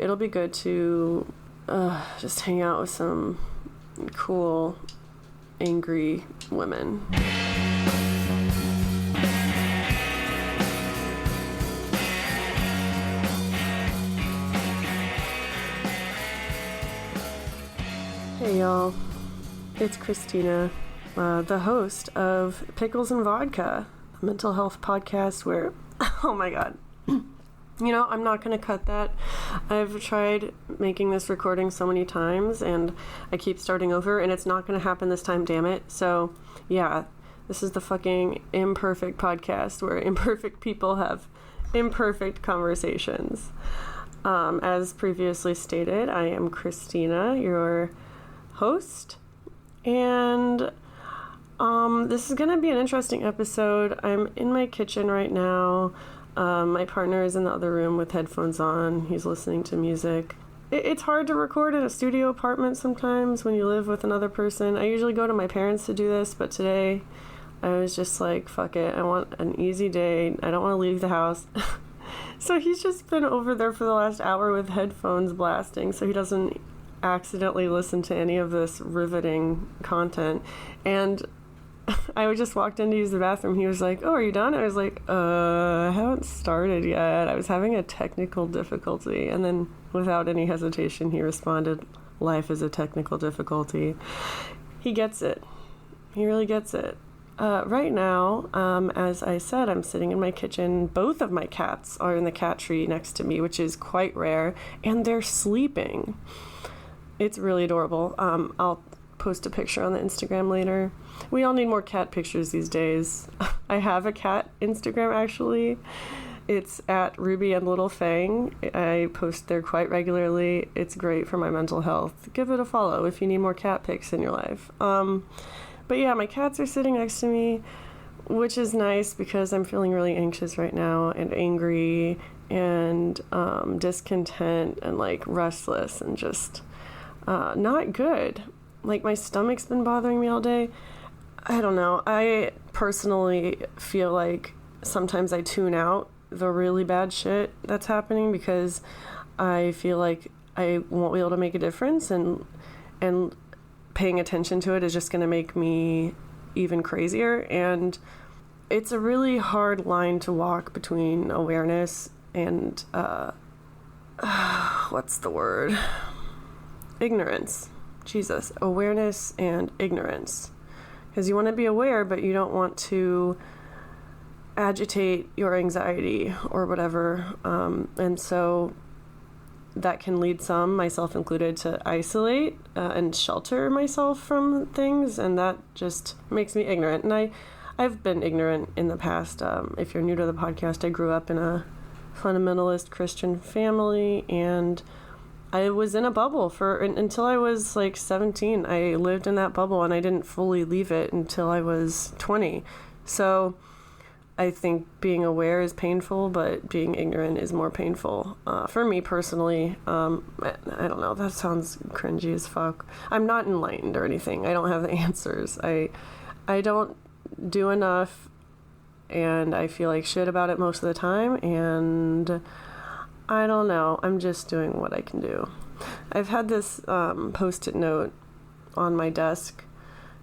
it'll be good to just hang out with some cool, angry women. Hey y'all, it's Christina, the host of Pickles and Vodka, a mental health podcast where, oh my god, you know, I'm not going to cut that. I've tried making this recording so many times and I keep starting over and it's not going to happen this time, damn it. So yeah, this is the fucking imperfect podcast where imperfect people have imperfect conversations. As previously stated, I am Christina, your host, and this is going to be an interesting episode. I'm in my kitchen right now. My partner is in the other room with headphones on. He's listening to music. It's hard to record in a studio apartment sometimes when you live with another person. I usually go to my parents to do this, but today I was just like, fuck it, I want an easy day. I don't want to leave the house. So he's just been over there for the last hour with headphones blasting so he doesn't accidentally listen to any of this riveting content. And I just walked in to use the bathroom. He was like, oh, are you done? I was like, I haven't started yet. I was having a technical difficulty. And then without any hesitation, he responded, life is a technical difficulty. He gets it. He really gets it. Right now, as I said, I'm sitting in my kitchen. Both of my cats are in the cat tree next to me, which is quite rare, and they're sleeping. It's really adorable. I'll post a picture on the Instagram later. We all need more cat pictures these days. I have a cat Instagram, actually. It's at Ruby and Little Fang. I post there quite regularly. It's great for my mental health. Give it a follow if you need more cat pics in your life. But yeah, my cats are sitting next to me, which is nice because I'm feeling really anxious right now and angry and discontent and like restless and just not good. Like my stomach's been bothering me all day. I don't know. I personally feel like sometimes I tune out the really bad shit that's happening because I feel like I won't be able to make a difference, and paying attention to it is just going to make me even crazier. And it's a really hard line to walk between awareness and what's the word? Ignorance. Jesus. Awareness and ignorance. Because you want to be aware, but you don't want to agitate your anxiety or whatever. And so that can lead some, myself included, to isolate and shelter myself from things. And that just makes me ignorant. And I've been ignorant in the past. If you're new to the podcast, I grew up in a fundamentalist Christian family, and I was in a bubble until I was like 17. I lived in that bubble and I didn't fully leave it until I was 20. So I think being aware is painful, but being ignorant is more painful. For me personally, I don't know, that sounds cringy as fuck. I'm not enlightened or anything. I don't have the answers. I don't do enough, and I feel like shit about it most of the time, and I don't know. I'm just doing what I can do. I've had this post-it note on my desk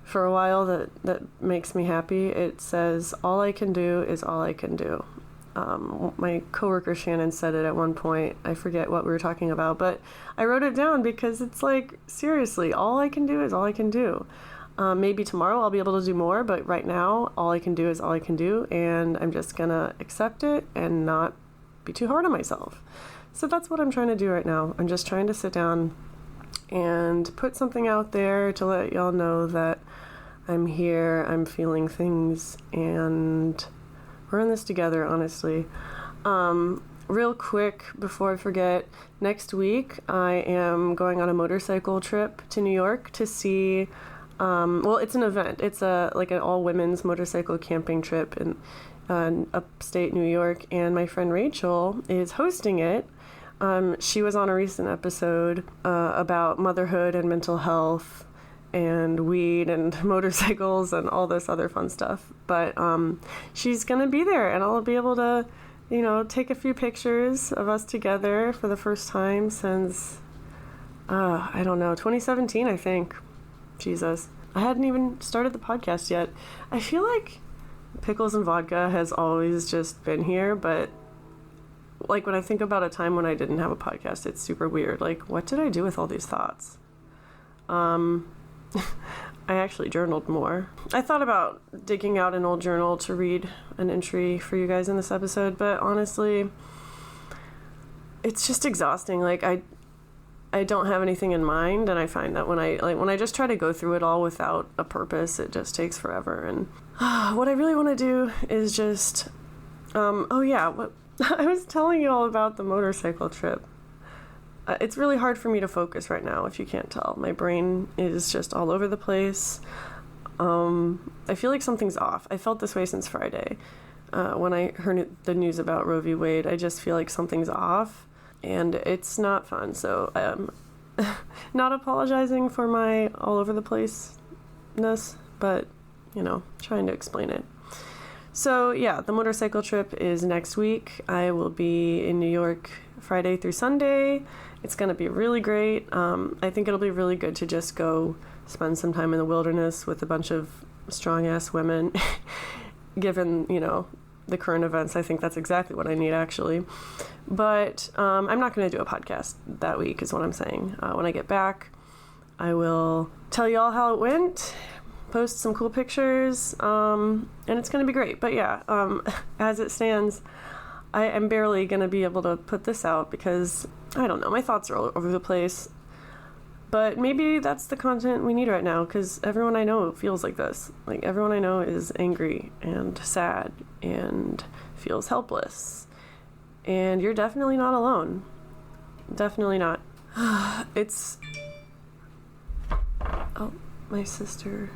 for a while that makes me happy. It says, all I can do is all I can do. My coworker Shannon said it at one point. I forget what we were talking about, but I wrote it down because it's like, seriously, all I can do is all I can do. Maybe tomorrow I'll be able to do more, but right now, all I can do is all I can do, and I'm just gonna accept it and not be too hard on myself. So that's what I'm trying to do right now. I'm just trying to sit down and put something out there to let y'all know that I'm here, I'm feeling things, and we're in this together, honestly. Real quick, before I forget, next week I am going on a motorcycle trip to New York to see, it's an event. It's like an all-women's motorcycle camping trip in upstate New York, and my friend Rachel is hosting it. She was on a recent episode about motherhood and mental health and weed and motorcycles and all this other fun stuff. But she's going to be there, and I'll be able to take a few pictures of us together for the first time since, I don't know, 2017, I think. Jesus. I hadn't even started the podcast yet. I feel like Pickles and Vodka has always just been here, but like when I think about a time when I didn't have a podcast, it's super weird. Like, what did I do with all these thoughts? I actually journaled more. I thought about digging out an old journal to read an entry for you guys in this episode, but honestly, it's just exhausting. Like, I don't have anything in mind, and I find that when I just try to go through it all without a purpose, it just takes forever. And what I really want to do is just what I was telling you all about the motorcycle trip. It's really hard for me to focus right now, if you can't tell. My brain is just all over the place. I feel like something's off. I felt this way since Friday. When I heard the news about Roe v. Wade, I just feel like something's off, and it's not fun. So I'm not apologizing for my all over the place-ness, but, trying to explain it. So, yeah, the motorcycle trip is next week. I will be in New York Friday through Sunday. It's going to be really great. I think it'll be really good to just go spend some time in the wilderness with a bunch of strong-ass women. Given, the current events, I think that's exactly what I need, actually. But I'm not going to do a podcast that week, is what I'm saying. When I get back, I will tell you all how it went, post some cool pictures, and it's going to be great. But yeah, as it stands, I am barely going to be able to put this out because, I don't know, my thoughts are all over the place. But maybe that's the content we need right now, because everyone I know feels like this. Like, everyone I know is angry and sad and feels helpless. And you're definitely not alone. Definitely not. It's... Oh, my sister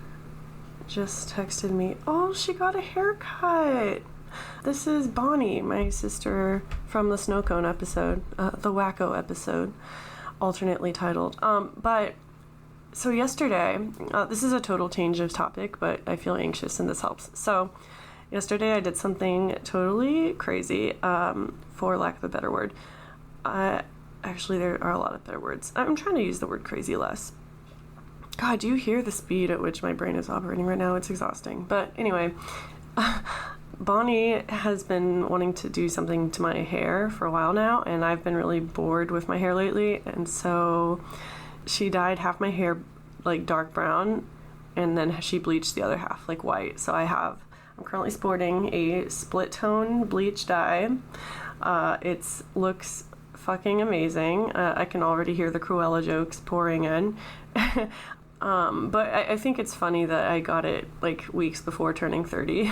just texted me. Oh, she got a haircut. This is Bonnie, my sister from the Snow Cone episode, the Wacko episode, alternately titled. But so yesterday, this is a total change of topic, but I feel anxious and this helps. So yesterday I did something totally crazy, for lack of a better word. Actually, there are a lot of better words. I'm trying to use the word crazy less. God, do you hear the speed at which my brain is operating right now? It's exhausting. But anyway, Bonnie has been wanting to do something to my hair for a while now, and I've been really bored with my hair lately, and so she dyed half my hair like dark brown, and then she bleached the other half like white. So I'm currently sporting a split tone bleach dye. It looks fucking amazing. I can already hear the Cruella jokes pouring in. But I think it's funny that I got it like weeks before turning 30.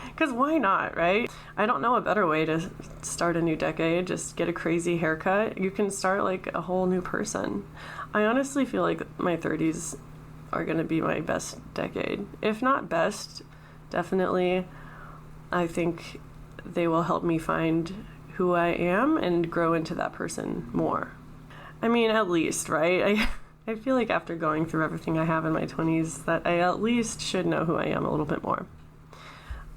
Because why not, right? I don't know a better way to start a new decade. Just get a crazy haircut. You can start like a whole new person. I honestly feel like my 30s are going to be my best decade. If not best, definitely, I think they will help me find who I am and grow into that person more. I mean, at least, right? I feel like after going through everything I have in my 20s that I at least should know who I am a little bit more.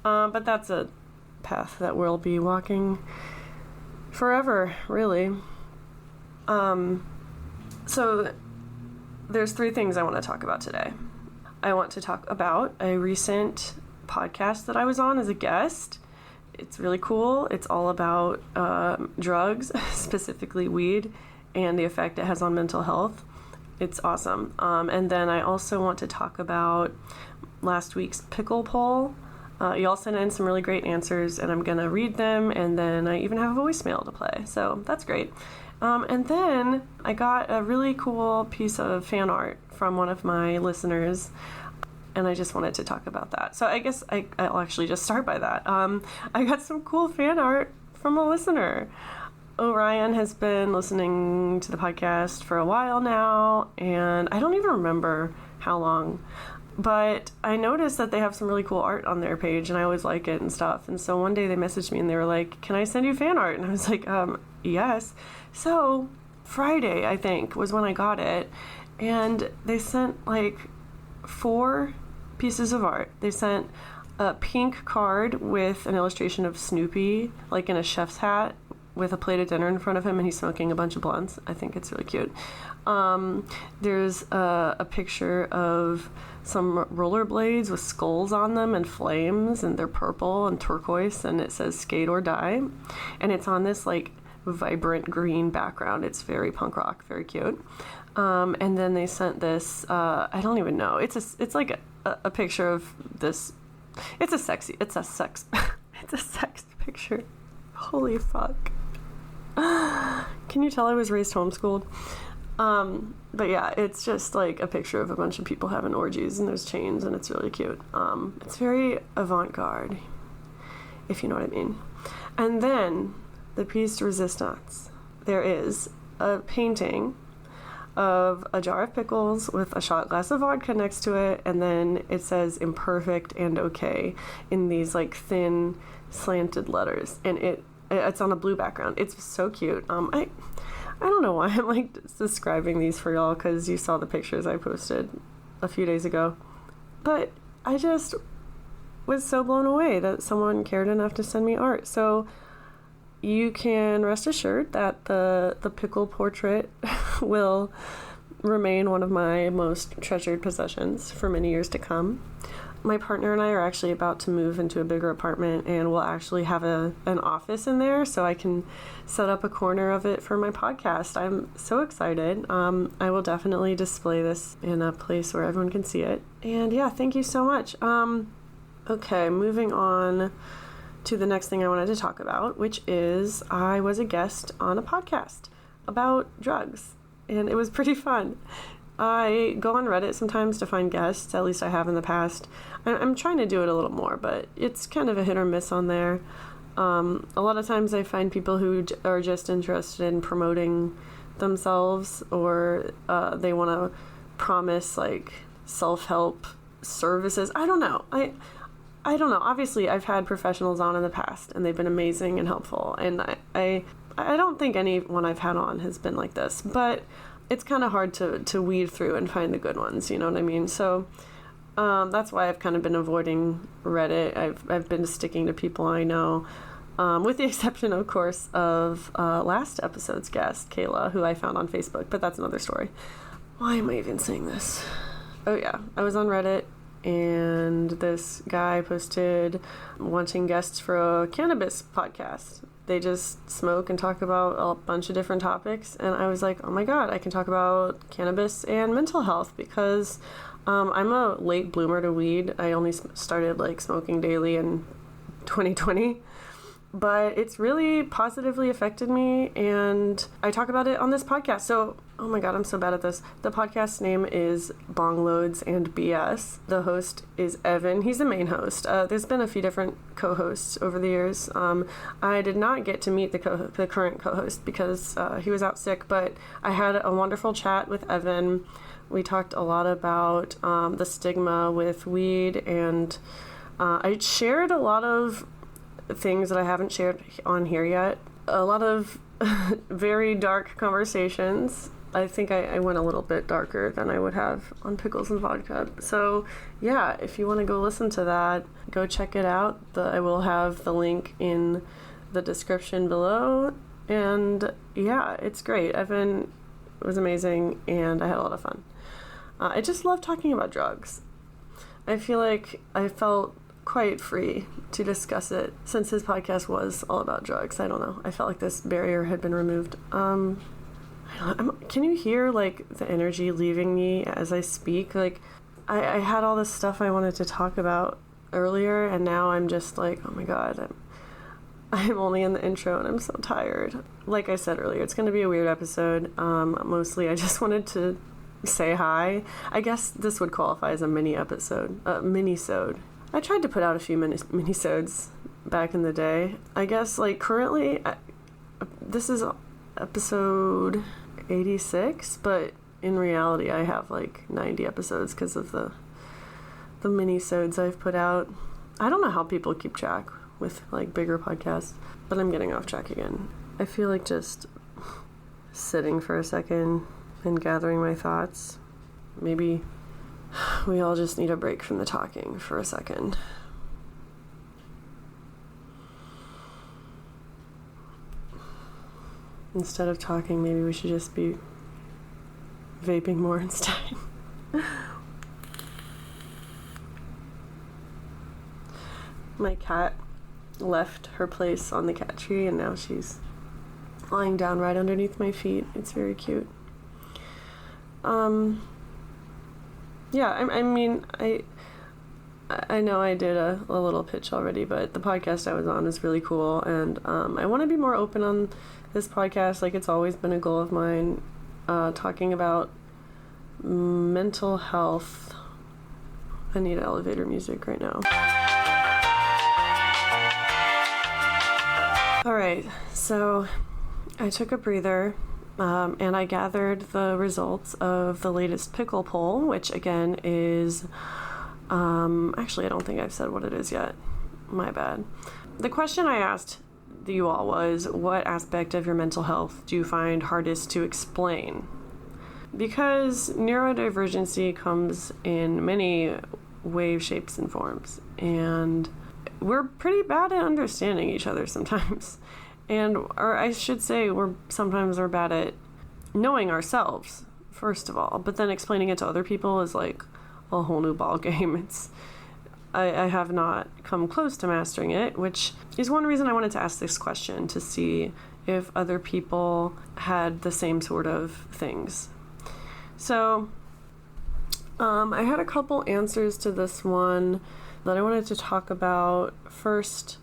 But that's a path that we'll be walking forever, really. So there's 3 things I want to talk about today. I want to talk about a recent podcast that I was on as a guest. It's really cool. It's all about drugs, specifically weed, and the effect it has on mental health. It's awesome. And then I also want to talk about last week's pickle poll. Y'all sent in some really great answers, and I'm going to read them, and then I even have a voicemail to play, so that's great. And then I got a really cool piece of fan art from one of my listeners, and I just wanted to talk about that. So I guess I'll actually just start by that. I got some cool fan art from a listener. Orion has been listening to the podcast for a while now, and I don't even remember how long. But I noticed that they have some really cool art on their page, and I always like it and stuff. And so one day they messaged me and they were like, "Can I send you fan art?" And I was like, yes. So Friday, I think, was when I got it. And they sent like 4 pieces of art. They sent a pink card with an illustration of Snoopy, like in a chef's hat, with a plate of dinner in front of him, and he's smoking a bunch of blunts. I think it's really cute. There's a picture of some rollerblades with skulls on them and flames, and they're purple and turquoise, and it says skate or die. And it's on this like vibrant green background. It's very punk rock, very cute. And then they sent this, I don't even know. It's like a picture of this. It's a sex picture. Holy fuck. Can you tell I was raised homeschooled? But yeah, it's just like a picture of a bunch of people having orgies, and there's chains, and it's really cute. It's very avant-garde, if you know what I mean. And then the piece de resistance. There is a painting of a jar of pickles with a shot glass of vodka next to it, and then it says imperfect and okay in these like thin slanted letters, and it's on a blue background. It's so cute. I don't know why I'm like describing these for y'all, because you saw the pictures I posted a few days ago, but I just was so blown away that someone cared enough to send me art. So you can rest assured that the pickle portrait will remain one of my most treasured possessions for many years to come. My partner and I are actually about to move into a bigger apartment, and we'll actually have an office in there, so I can set up a corner of it for my podcast. I'm so excited. I will definitely display this in a place where everyone can see it. And yeah, thank you so much. Okay, moving on to the next thing I wanted to talk about, which is I was a guest on a podcast about drugs, and it was pretty fun. I go on Reddit sometimes to find guests, at least I have in the past. I'm trying to do it a little more, but it's kind of a hit or miss on there. A lot of times I find people who are just interested in promoting themselves, or they want to promise like self-help services. I don't know. I don't know. Obviously, I've had professionals on in the past, and they've been amazing and helpful. And I don't think anyone I've had on has been like this, but it's kind of hard to weed through and find the good ones. You know what I mean? So that's why I've kind of been avoiding Reddit. I've been sticking to people I know, with the exception, of course, of last episode's guest, Kayla, who I found on Facebook. But that's another story. Why am I even saying this? Oh yeah, I was on Reddit, and this guy posted wanting guests for a cannabis podcast. They just smoke and talk about a bunch of different topics, and I was like, oh my god, I can talk about cannabis and mental health, because I'm a late bloomer to weed. I only started like smoking daily in 2020, but it's really positively affected me, and I talk about it on this podcast. So, oh my god, I'm so bad at this. The podcast name is Bong Loads and BS. The host is Evan. He's the main host. There's been a few different co-hosts over the years. I did not get to meet the current co-host because he was out sick, but I had a wonderful chat with Evan. We talked a lot about the stigma with weed, and I shared a lot of things that I haven't shared on here yet. A lot of very dark conversations. I think I went a little bit darker than I would have on Pickles and Vodka. So yeah, if you want to go listen to that, go check it out. I will have the link in the description below. And yeah, it's great. Evan was amazing, and I had a lot of fun. I just love talking about drugs. I feel like I felt quite free to discuss it since his podcast was all about drugs. I don't know. I felt like this barrier had been removed. Can you hear like the energy leaving me as I speak? Like I had all this stuff I wanted to talk about earlier, and now I'm just like, oh my god, I'm only in the intro and I'm so tired. Like I said earlier, it's going to be a weird episode. Mostly I just wanted to say hi. I guess this would qualify as a mini-sode. I tried to put out a few mini-sodes back in the day. I guess, like, currently, this is episode 86, but in reality, I have, like, 90 episodes because of the mini-sodes I've put out. I don't know how people keep track with, like, bigger podcasts, but I'm getting off track again. I feel like just sitting for a second and gathering my thoughts. Maybe we all just need a break from the talking for a second. Instead of talking, maybe we should just be vaping more instead. My cat left her place on the cat tree and now she's lying down right underneath my feet. It's very cute. Yeah, I mean, I know I did a little pitch already, but the podcast I was on is really cool, and I want to be more open on this podcast. Like, it's always been a goal of mine, talking about mental health. I need elevator music right now. Alright, so I took a breather, and I gathered the results of the latest pickle poll, which again is, actually I don't think I've said what it is yet. My bad. The question I asked you all was, what aspect of your mental health do you find hardest to explain? Because neurodivergency comes in many ways, shapes, and forms, and we're pretty bad at understanding each other sometimes. Or I should say, we're bad at knowing ourselves, first of all, but then explaining it to other people is like a whole new ball game. I have not come close to mastering it, which is one reason I wanted to ask this question, to see if other people had the same sort of things. So, I had a couple answers to this one that I wanted to talk about. First,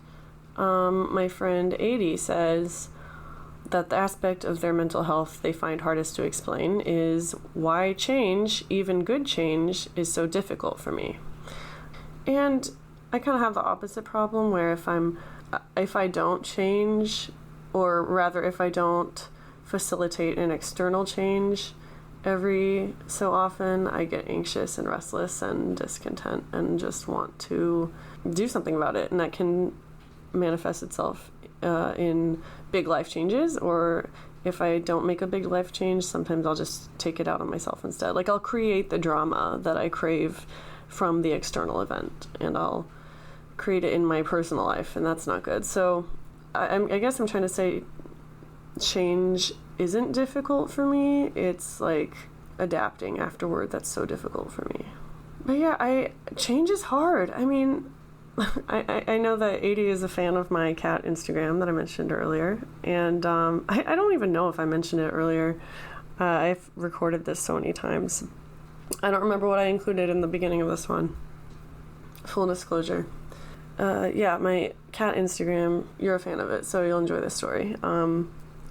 my friend 80 says that the aspect of their mental health they find hardest to explain is why change, even good change, is so difficult for me. And I kind of have the opposite problem, where if I don't change, or rather if I don't facilitate an external change every so often, I get anxious and restless and discontent and just want to do something about it. And that can manifest itself in big life changes, or if I don't make a big life change, sometimes I'll just take it out on myself instead. Like, I'll create the drama that I crave from the external event, and I'll create it in my personal life, and that's not good. So I guess I'm trying to say change isn't difficult for me. It's like adapting afterward that's so difficult for me. But yeah, change is hard. I mean, I know that 80 is a fan of my cat Instagram that I mentioned earlier, and I don't even know if I mentioned it earlier. I've recorded this so many times. I don't remember what I included in the beginning of this one. Full disclosure. Yeah, my cat Instagram, you're a fan of it, so you'll enjoy this story.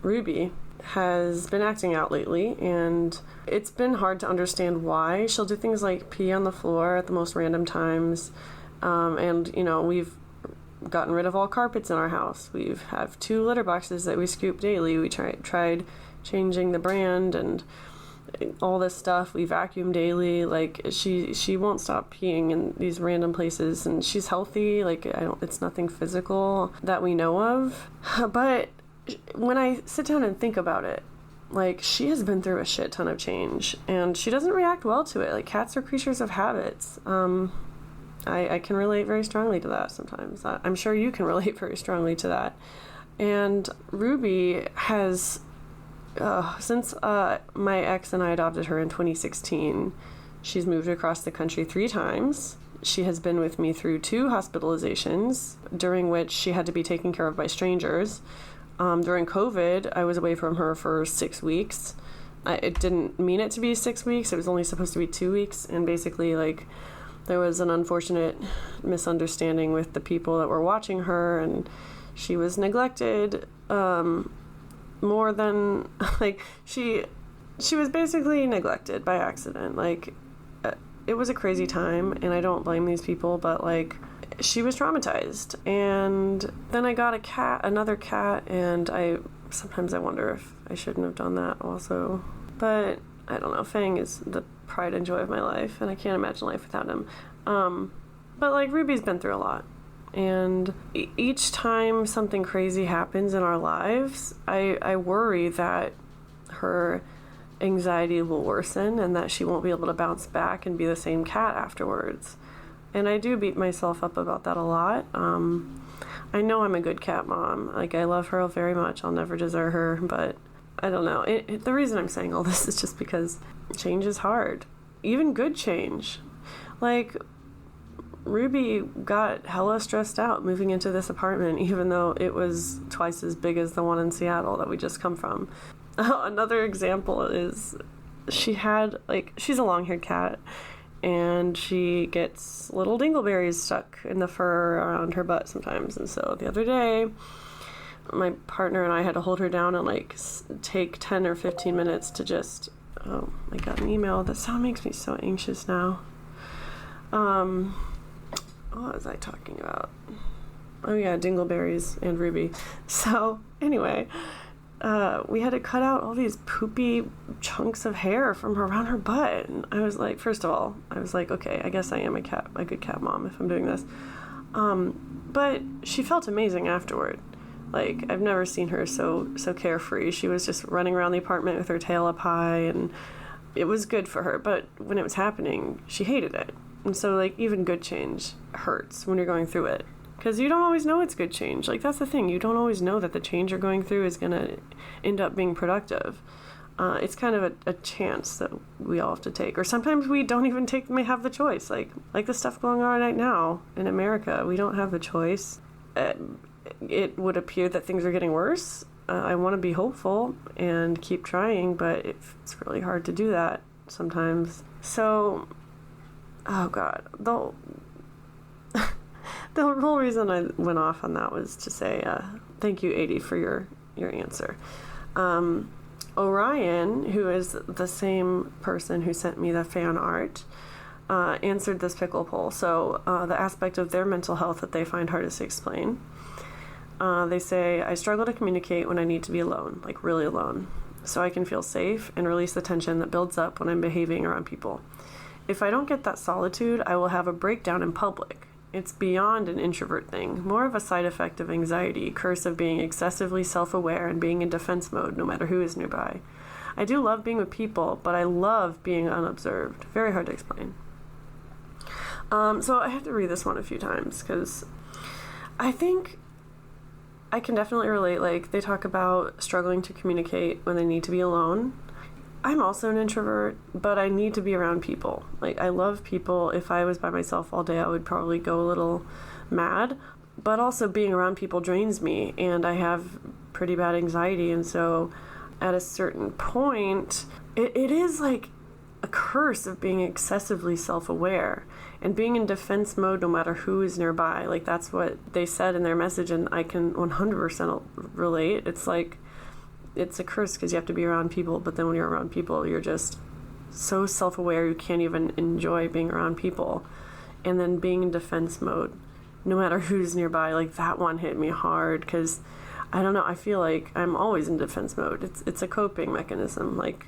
Ruby has been acting out lately, and it's been hard to understand why. She'll do things like pee on the floor at the most random times, and, you know, we've gotten rid of all carpets in our house. We have 2 litter boxes that we scoop daily. We tried changing the brand and all this stuff. We vacuum daily. Like, she won't stop peeing in these random places, and she's healthy. Like, it's nothing physical that we know of. But when I sit down and think about it, like, she has been through a shit ton of change, and she doesn't react well to it. Like, cats are creatures of habits. I can relate very strongly to that sometimes. I'm sure you can relate very strongly to that. And Ruby has, since my ex and I adopted her in 2016, she's moved across the country 3 times. She has been with me through 2 hospitalizations, during which she had to be taken care of by strangers. During COVID, I was away from her for 6 weeks. It didn't mean it to be 6 weeks. It was only supposed to be 2 weeks. And basically, like, there was an unfortunate misunderstanding with the people that were watching her, and she was neglected more than, like, she was basically neglected by accident. Like, it was a crazy time, and I don't blame these people, but, like, she was traumatized. And then I got another cat, and sometimes I wonder if I shouldn't have done that also. But I don't know, Fang is the pride and joy of my life, and I can't imagine life without him. But, like, Ruby's been through a lot, and each time something crazy happens in our lives, I worry that her anxiety will worsen and that she won't be able to bounce back and be the same cat afterwards. And I do beat myself up about that a lot. I know I'm a good cat mom. Like, I love her very much. I'll never desert her, but I don't know. The reason I'm saying all this is just because change is hard. Even good change. Like, Ruby got hella stressed out moving into this apartment, even though it was twice as big as the one in Seattle that we just come from. Another example is she's a long-haired cat, and she gets little dingleberries stuck in the fur around her butt sometimes. And so the other day, my partner and I had to hold her down and like take 10 or 15 minutes to just, oh, I got an email. That sound makes me so anxious now. What was I talking about? Oh yeah, dingleberries and Ruby. So anyway, we had to cut out all these poopy chunks of hair from around her butt. And I was like, first of all, I was like, okay, I guess I am a good cat mom if I'm doing this. But she felt amazing afterward. Like, I've never seen her so carefree. She was just running around the apartment with her tail up high, and it was good for her. But when it was happening, she hated it. And so, like, even good change hurts when you're going through it. Because you don't always know it's good change. Like, that's the thing. You don't always know that the change you're going through is going to end up being productive. It's kind of a chance that we all have to take. Or sometimes we don't even may have the choice. Like the stuff going on right now in America, we don't have the choice. It would appear that things are getting worse. I want to be hopeful and keep trying, but it's really hard to do that sometimes. So, oh God, the whole reason I went off on that was to say thank you, 80, for your answer. Orion, who is the same person who sent me the fan art, answered this pickle poll. So the aspect of their mental health that they find hardest to explain. They say, I struggle to communicate when I need to be alone, like really alone, so I can feel safe and release the tension that builds up when I'm behaving around people. If I don't get that solitude, I will have a breakdown in public. It's beyond an introvert thing, more of a side effect of anxiety, curse of being excessively self-aware and being in defense mode no matter who is nearby. I do love being with people, but I love being unobserved. Very hard to explain. So I have to read this one a few times because I think I can definitely relate. Like, they talk about struggling to communicate when they need to be alone. I'm also an introvert, but I need to be around people. Like, I love people. If I was by myself all day, I would probably go a little mad. But also being around people drains me, and I have pretty bad anxiety. And so at a certain point, it is like a curse of being excessively self-aware and being in defense mode no matter who is nearby. Like, that's what they said in their message, and I can 100% relate. It's like, it's a curse because you have to be around people, but then when you're around people, you're just so self-aware you can't even enjoy being around people. And then being in defense mode, no matter who's nearby, like, that one hit me hard because, I don't know, I feel like I'm always in defense mode. It's a coping mechanism. Like,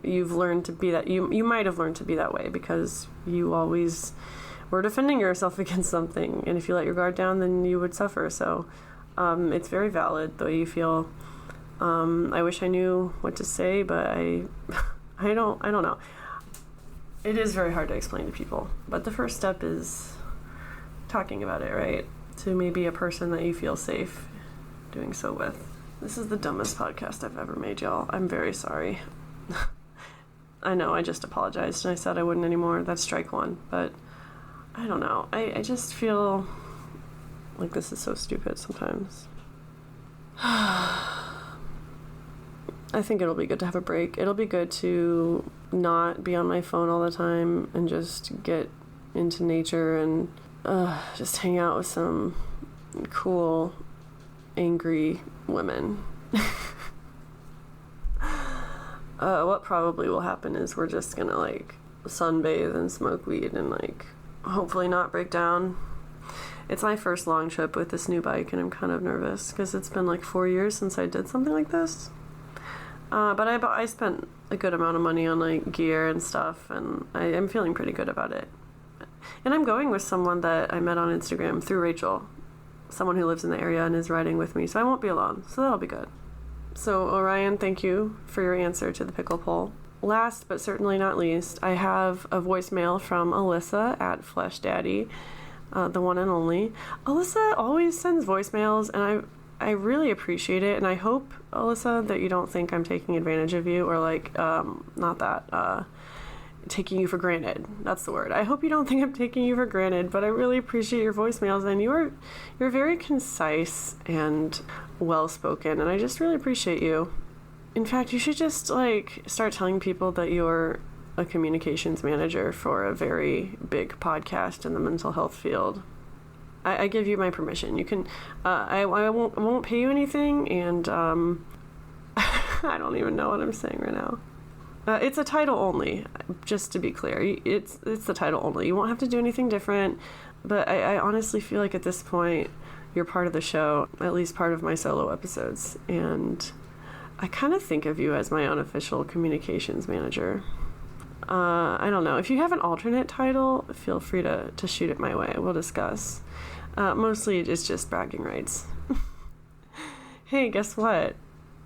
you've learned to be that, you might have learned to be that way because you always were defending yourself against something, and if you let your guard down, then you would suffer. So it's very valid the way you feel. I wish I knew what to say, but I don't know. It is very hard to explain to people, but the first step is talking about it, right? To maybe a person that you feel safe doing so with. This is the dumbest podcast I've ever made, y'all. I'm very sorry. I know, I just apologized and I said I wouldn't anymore. That's strike one, but I don't know. I just feel like this is so stupid sometimes. I think it'll be good to have a break. It'll be good to not be on my phone all the time and just get into nature and just hang out with some cool, angry women. What probably will happen is we're just gonna, like, sunbathe and smoke weed and, like, hopefully not break down. It's my first long trip with this new bike, and I'm kind of nervous because it's been like 4 years since I did something like this. But I spent a good amount of money on, like, gear and stuff, and I am feeling pretty good about it. And I'm going with someone that I met on Instagram through Rachel, someone who lives in the area and is riding with me, so I won't be alone, so that'll be good. So, Orion, thank you for your answer to the pickle poll. Last but certainly not least, I have a voicemail from Alyssa at Flesh Daddy, the one and only. Alyssa always sends voicemails, and I really appreciate it, and I hope, Alyssa, that you don't think I'm taking advantage of you, or taking you for granted. That's the word. I hope you don't think I'm taking you for granted, but I really appreciate your voicemails, and you're very concise and well-spoken, and I just really appreciate you. In fact, you should just start telling people that you're a communications manager for a very big podcast in the mental health field. I give you my permission. You can. I won't pay you anything, and I don't even know what I'm saying right now. It's a title only, just to be clear. It's the title only. You won't have to do anything different. But I honestly feel like at this point, you're part of the show, at least part of my solo episodes, and I kind of think of you as my unofficial communications manager. I don't know. If you have an alternate title, feel free to shoot it my way. We'll discuss. Mostly it's just bragging rights. Hey, guess what?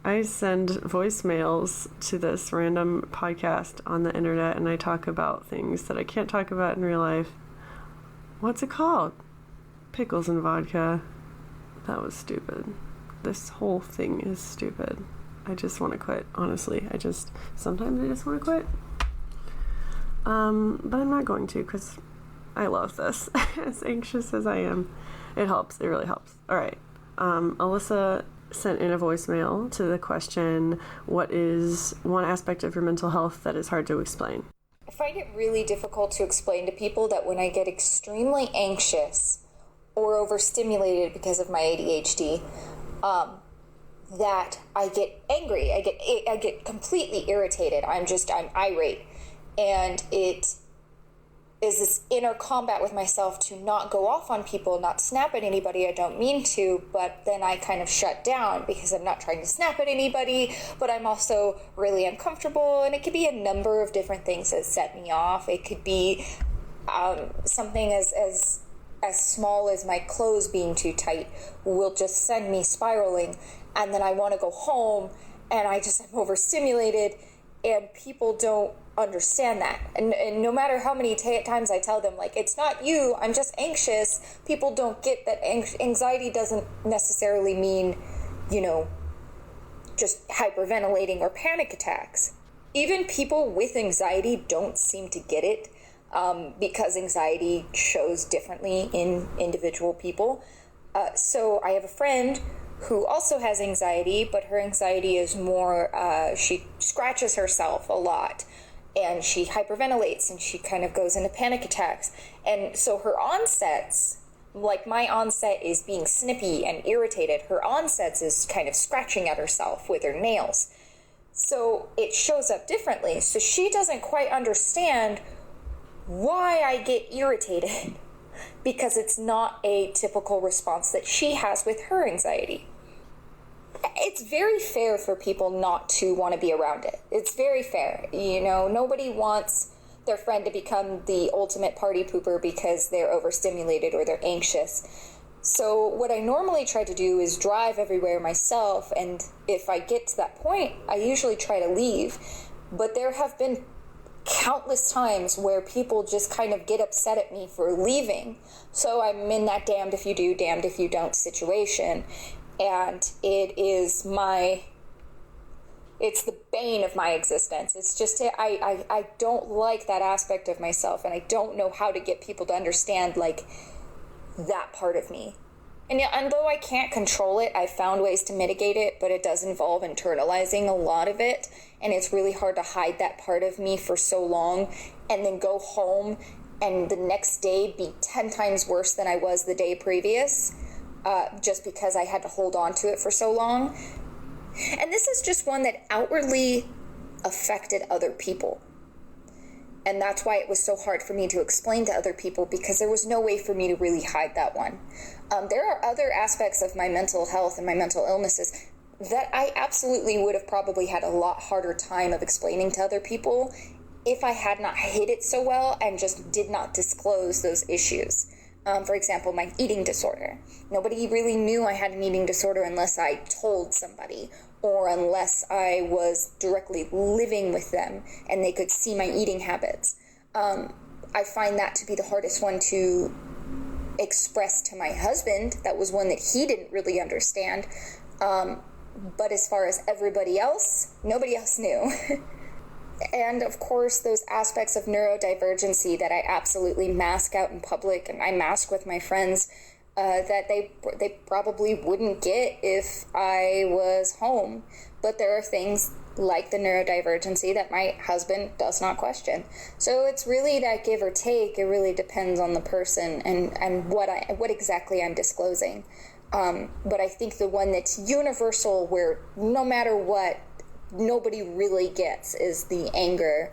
I send voicemails to this random podcast on the internet, and I talk about things that I can't talk about in real life. What's it called? Pickles and vodka. That was stupid. This whole thing is stupid. I just want to quit, honestly. Sometimes I just want to quit. But I'm not going to, because I love this. As anxious as I am, it helps. It really helps. All right. Alyssa sent in a voicemail to the question, what is one aspect of your mental health that is hard to explain? I find it really difficult to explain to people that when I get extremely anxious or overstimulated because of my ADHD, that I get angry. I get completely irritated. I'm irate. And it is this inner combat with myself to not go off on people, not snap at anybody I don't mean to, but then I kind of shut down because I'm not trying to snap at anybody, but I'm also really uncomfortable, and it could be a number of different things that set me off. It could be something as small as my clothes being too tight will just send me spiraling, and then I want to go home, and I'm overstimulated, and people don't understand that. And no matter how many times I tell them, it's not you, I'm just anxious, people don't get that anxiety doesn't necessarily mean, just hyperventilating or panic attacks. Even people with anxiety don't seem to get it, because anxiety shows differently in individual people. So I have a friend who also has anxiety, but her anxiety is more, she scratches herself a lot, and she hyperventilates, and she kind of goes into panic attacks. And so her onsets, like my onset is being snippy and irritated, her onsets is kind of scratching at herself with her nails. So it shows up differently. So she doesn't quite understand why I get irritated, because it's not a typical response that she has with her anxiety. It's very fair for people not to want to be around it. It's very fair. Nobody wants their friend to become the ultimate party pooper because they're overstimulated or they're anxious. So what I normally try to do is drive everywhere myself, and if I get to that point, I usually try to leave. But there have been countless times where people just kind of get upset at me for leaving. So I'm in that damned if you do, damned if you don't situation. And it's the bane of my existence. It's just, I don't like that aspect of myself, and I don't know how to get people to understand, that part of me. And though I can't control it, I've found ways to mitigate it, but it does involve internalizing a lot of it, and it's really hard to hide that part of me for so long, and then go home and the next day be 10 times worse than I was the day previous. Just because I had to hold on to it for so long. And this is just one that outwardly affected other people. And that's why it was so hard for me to explain to other people, because there was no way for me to really hide that one. There are other aspects of my mental health and my mental illnesses that I absolutely would have probably had a lot harder time of explaining to other people if I had not hid it so well and just did not disclose those issues. For example, my eating disorder. Nobody really knew I had an eating disorder unless I told somebody, or unless I was directly living with them and they could see my eating habits. I find that to be the hardest one to expressed to my husband. That was one that he didn't really understand. But as far as everybody else, nobody else knew. And of course, those aspects of neurodivergency that I absolutely mask out in public, and I mask with my friends, that they probably wouldn't get if I was home. But there are things like the neurodivergency that my husband does not question. So it's really that give or take. It really depends on the person and what exactly I'm disclosing. But I think the one that's universal, where no matter what, nobody really gets, is the anger.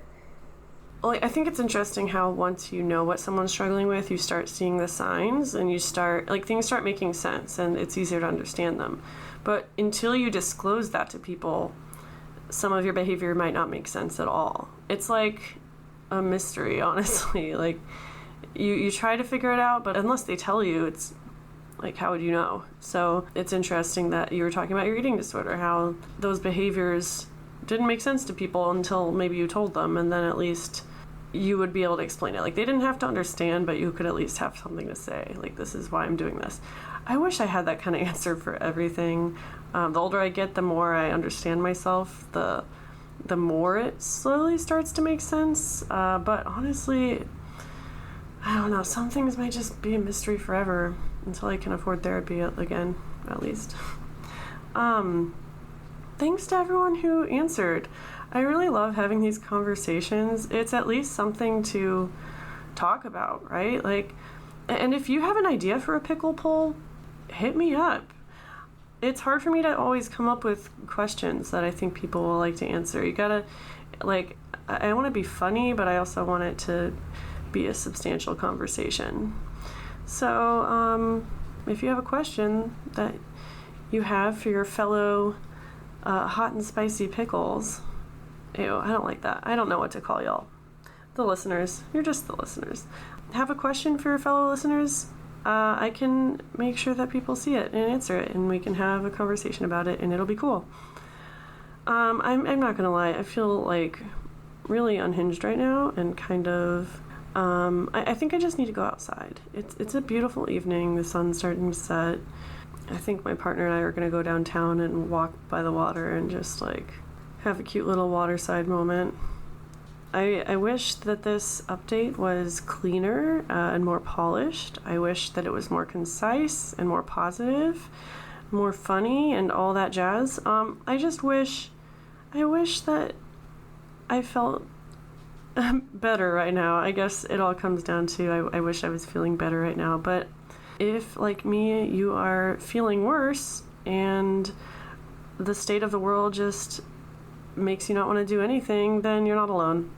Well, I think it's interesting how once you know what someone's struggling with, you start seeing the signs and you start, things start making sense and it's easier to understand them. But until you disclose that to people, some of your behavior might not make sense at all. It's like a mystery, honestly. You try to figure it out, but unless they tell you, it's how would you know? So it's interesting that you were talking about your eating disorder, how those behaviors didn't make sense to people until maybe you told them, and then at least you would be able to explain it. They didn't have to understand, but you could at least have something to say. This is why I'm doing this. I wish I had that kind of answer for everything. The older I get, the more I understand myself, the more it slowly starts to make sense. But honestly, I don't know. Some things might just be a mystery forever until I can afford therapy again, at least. Thanks to everyone who answered. I really love having these conversations. It's at least something to talk about, right? And if you have an idea for a pickle poll, hit me up. It's hard for me to always come up with questions that I think people will like to answer. You gotta, I want to be funny, but I also want it to be a substantial conversation. So, if you have a question that you have for your fellow hot and spicy pickles, ew, I don't like that. I don't know what to call y'all. The listeners. You're just the listeners. Have a question for your fellow listeners? I can make sure that people see it and answer it, and we can have a conversation about it, and it'll be cool. I'm not gonna lie. I feel really unhinged right now, and kind of. I think I just need to go outside. It's a beautiful evening. The sun's starting to set. I think my partner and I are gonna go downtown and walk by the water and just have a cute little waterside moment. I wish that this update was cleaner and more polished. I wish that it was more concise and more positive, more funny and all that jazz. I wish that I felt better right now. I guess it all comes down to I wish I was feeling better right now. But if, like me, you are feeling worse and the state of the world just makes you not want to do anything, then you're not alone.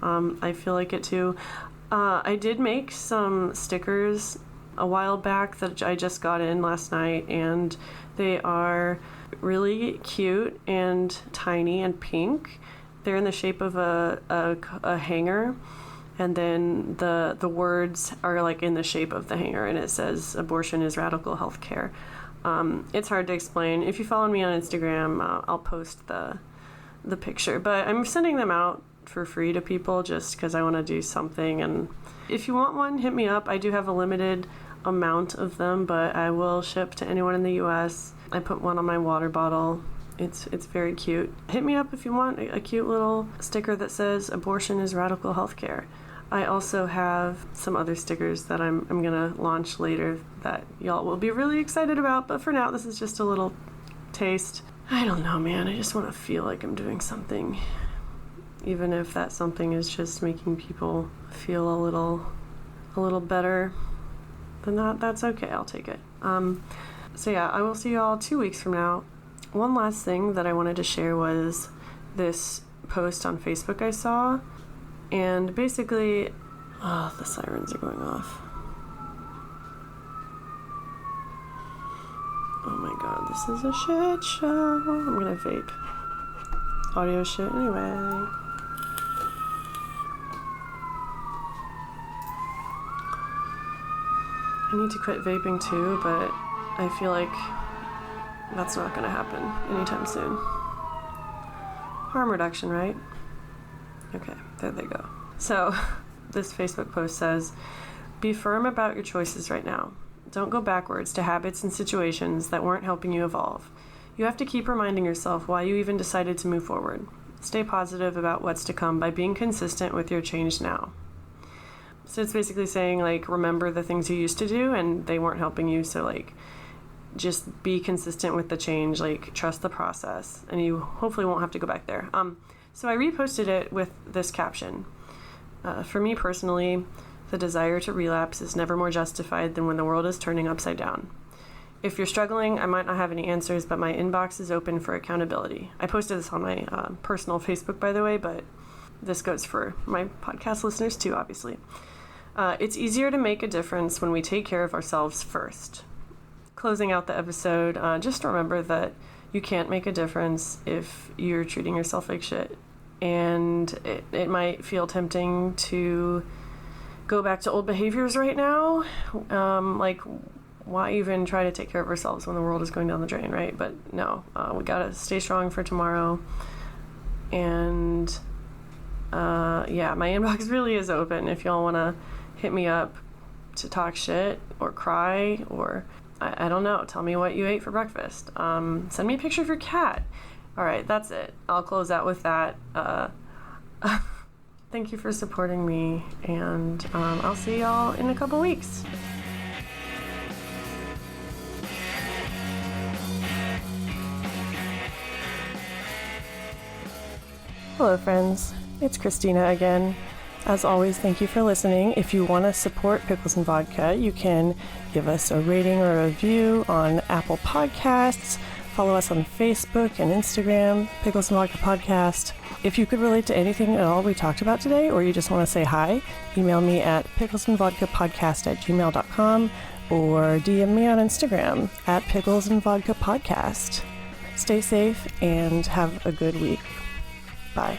I feel like it too. I did make some stickers a while back that I just got in last night, and they are really cute and tiny and pink. They're in the shape of a hanger, and then the words are in the shape of the hanger, and it says abortion is radical health care. It's hard to explain. If you follow me on Instagram, I'll post the picture, but I'm sending them out for free to people just because I want to do something. And if you want one, hit me up. I do have a limited amount of them, but I will ship to anyone in the US. I put one on my water bottle. It's very cute. Hit me up if you want a cute little sticker that says abortion is radical healthcare. I also have some other stickers that I'm gonna launch later that y'all will be really excited about, but for now this is just a little taste. I don't know, man. I just want to feel like I'm doing something. Even if that something is just making people feel a little better, then that's okay. I'll take it. So yeah, I will see you all 2 weeks from now. One last thing that I wanted to share was this post on Facebook I saw. And basically, the sirens are going off. Oh my god, this is a shit show. I'm gonna vape. Audio shit anyway. I need to quit vaping too, but I feel like that's not gonna happen anytime soon. Harm reduction, right? Okay, there they go. So, this Facebook post says, be firm about your choices right now. Don't go backwards to habits and situations that weren't helping you evolve. You have to keep reminding yourself why you even decided to move forward. Stay positive about what's to come by being consistent with your change now. So it's basically saying, like, remember the things you used to do and they weren't helping you, so, like, just be consistent with the change, like, trust the process, and you hopefully won't have to go back there. So I reposted it with this caption. For me personally, the desire to relapse is never more justified than when the world is turning upside down. If you're struggling, I might not have any answers, but my inbox is open for accountability. I posted this on my personal Facebook, by the way, but this goes for my podcast listeners too, obviously. It's easier to make a difference when we take care of ourselves first. Closing out the episode, just remember that you can't make a difference if you're treating yourself like shit. And it might feel tempting to go back to old behaviors right now. Like, why even try to take care of ourselves when the world is going down the drain, right? But no, we gotta stay strong for tomorrow. And yeah, my inbox really is open if y'all wanna hit me up to talk shit or cry or I don't know, tell me what you ate for breakfast. Send me a picture of your cat. All right, that's it. I'll close out with that. Thank you for supporting me, and I'll see y'all in a couple weeks. Hello, friends. It's Christina again. As always, thank you for listening. If you want to support Pickles and Vodka, you can give us a rating or a review on Apple Podcasts. Follow us on Facebook and Instagram, Pickles and Vodka Podcast. If you could relate to anything at all we talked about today, or you just want to say hi, email me at picklesandvodkapodcast@gmail.com or DM me on Instagram at picklesandvodkapodcast. Stay safe and have a good week. Bye.